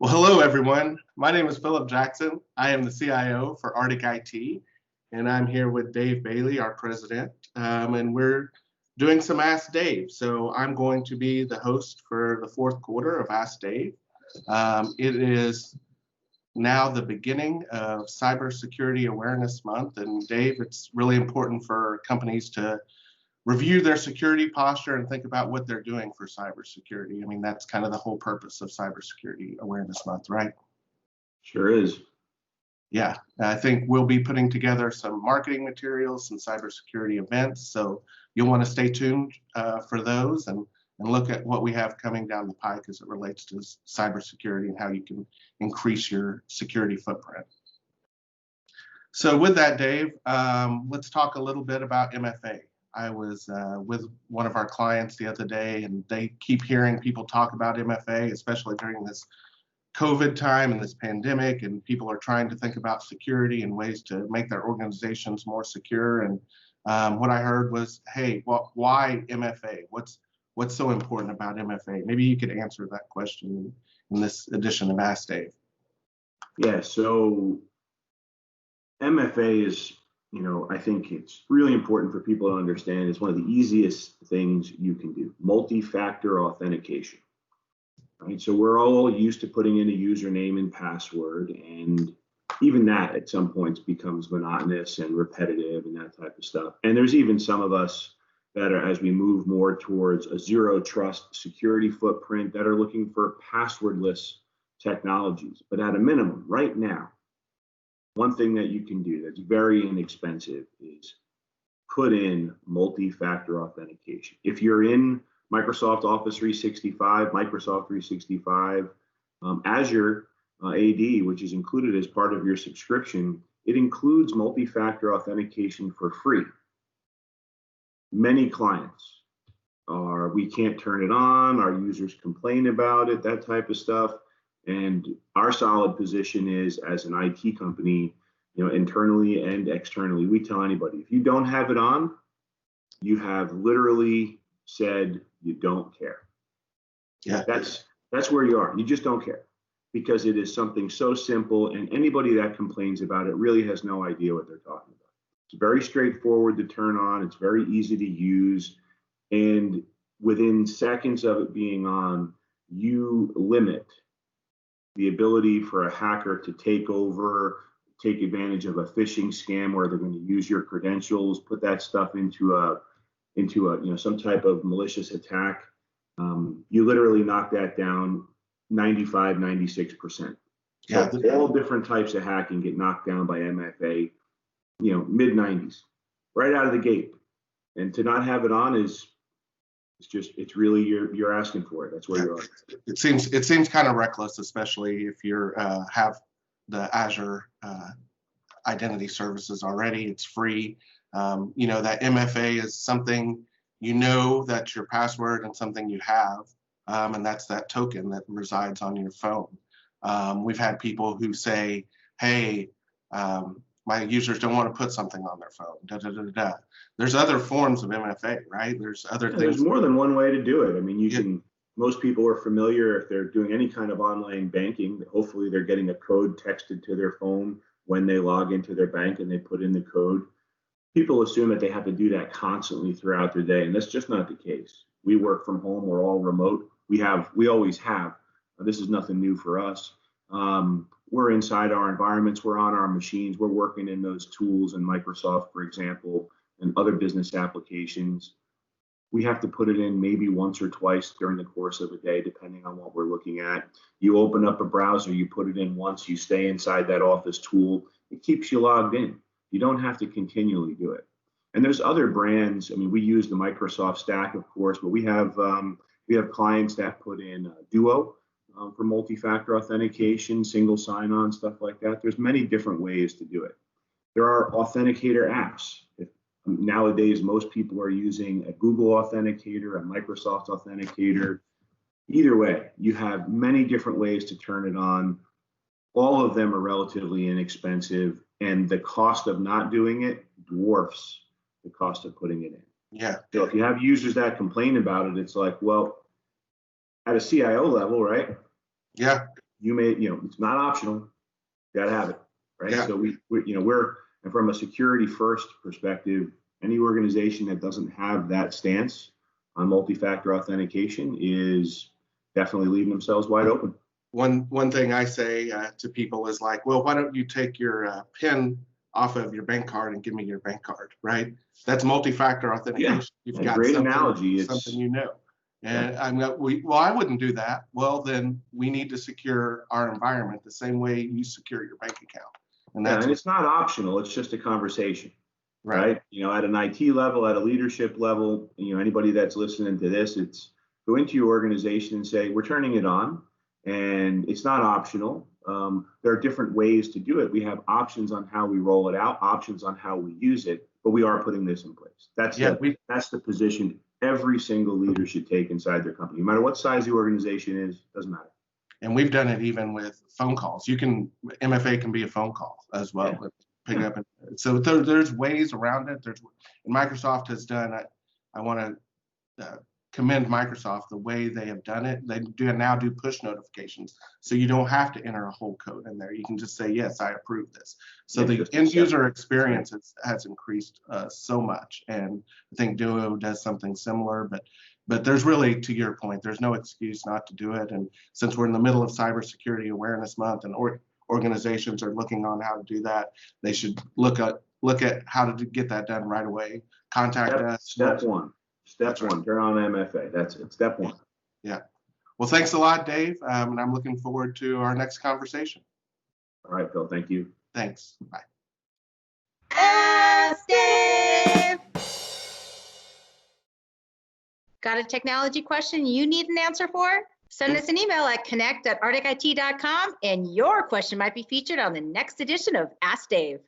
Well, hello, everyone. My name is Phillip Jackson. I am the CIO for Arctic IT, and I'm here with Dave Bailey, our president, and we're doing some Ask Dave. So I'm going to be the host for the fourth quarter of Ask Dave. It is now the beginning of Cybersecurity Awareness Month, and Dave, it's really important for companies to review their security posture and think about what they're doing for cybersecurity. I mean, that's kind of the whole purpose of Cybersecurity Awareness Month, right? Sure is. Yeah, I think we'll be putting together some marketing materials, some cybersecurity events. So you'll want to stay tuned for those and look at what we have coming down the pike as it relates to cybersecurity and how you can increase your security footprint. So with that, Dave, let's talk a little bit about MFA. I was with one of our clients the other day, and they keep hearing people talk about MFA, especially during this COVID time and this pandemic, and people are trying to think about security and ways to make their organizations more secure. And what I heard was, hey, well, why MFA? What's so important about MFA? Maybe you could answer that question in this edition of Ask Dave. Yeah, so MFA is, I think it's really important for people to understand. It's one of the easiest things you can do, multi-factor authentication. Right? So we're all used to putting in a username and password, and even that at some points becomes monotonous and repetitive and that type of stuff. And there's even some of us that are, as we move more towards a zero trust security footprint, that are looking for passwordless technologies. But at a minimum, right now, one thing that you can do that's very inexpensive is put in multi-factor authentication. If you're in Microsoft Office 365, Microsoft 365, Azure AD, which is included as part of your subscription, it includes multi-factor authentication for free. Many clients we can't turn it on, our users complain about it, that type of stuff. And our solid position is, as an IT company, internally and externally, we tell anybody, if you don't have it on, you have literally said you don't care. Yeah, that's where you are. You just don't care, because it is something so simple, and anybody that complains about it really has no idea what they're talking about. It's very straightforward to turn on. It's very easy to use, and within seconds of it being on, you limit the ability for a hacker to take advantage of a phishing scam where they're going to use your credentials, put that stuff into some type of malicious attack. You literally knock that down 95, 96%. Yeah. So all different types of hacking get knocked down by MFA, mid 90s, right out of the gate. And to not have it on it's really you're asking for it. That's where you are. It seems kind of reckless, especially if you have the Azure identity services already. It's free. That MFA is something that's your password and something you have, and that's that token that resides on your phone. We've had people who say, hey, my users don't want to put something on their phone. Da, da, da, da. There's other forms of MFA, right? There's other things. There's more than one way to do it. I mean, most people are familiar, if they're doing any kind of online banking, hopefully they're getting a code texted to their phone when they log into their bank and they put in the code. People assume that they have to do that constantly throughout their day, and that's just not the case. We work from home. We're all remote. We always have. This is nothing new for us. We're inside our environments. We're on our machines. We're working in those tools in Microsoft, for example, and other business applications. We have to put it in maybe once or twice during the course of a day, depending on what we're looking at. You open up a browser, you put it in once, you stay inside that Office tool. It keeps you logged in. You don't have to continually do it. And there's other brands. I mean, we use the Microsoft stack, of course, but we have clients that put in Duo for multi-factor authentication, single sign-on, stuff like that. There's many different ways to do it. There are authenticator apps. Nowadays, most people are using a Google Authenticator, a Microsoft Authenticator. Either way, you have many different ways to turn it on. All of them are relatively inexpensive, and the cost of not doing it dwarfs the cost of putting it in. Yeah. So if you have users that complain about it, it's like, well, at a CIO level, right? Yeah. it's not optional. You gotta have it, right? Yeah. So we're and from a security first perspective, any organization that doesn't have that stance on multi-factor authentication is definitely leaving themselves wide open. One thing I say to people is like, well, why don't you take your PIN off of your bank card and give me your bank card, right? That's multi-factor authentication. Yeah. You've got great something, analogy. something you know. And Yeah. I wouldn't do that. Well, then we need to secure our environment the same way you secure your bank account. And that's and it's not optional. It's just a conversation, right. right? At an IT level, at a leadership level, anybody that's listening to this, it's go into your organization and say, we're turning it on, and it's not optional. There are different ways to do it. We have options on how we roll it out, options on how we use it, but we are putting this in place. That's the position every single leader should take inside their company, no matter what size the organization is, doesn't matter. And we've done it even with phone calls. MFA can be a phone call as well. Yeah. Pick up. So there's ways around it. And Microsoft has done. I want to commend Microsoft the way they have done it. They now do push notifications, so you don't have to enter a whole code in there. You can just say, yes, I approve this. So the end user experience has increased so much. And I think Duo does something similar, but there's really, to your point, there's no excuse not to do it. And since we're in the middle of Cybersecurity Awareness Month and organizations are looking on how to do that, they should look at how to get that done right away. Contact us. Step one. Step one, turn on MFA. That's it. Step one. Yeah. Well, thanks a lot, Dave. And I'm looking forward to our next conversation. All right, Phil. Thank you. Thanks. Bye. Ask Dave. Got a technology question you need an answer for? Send us an email at connect@arcticit.com and your question might be featured on the next edition of Ask Dave.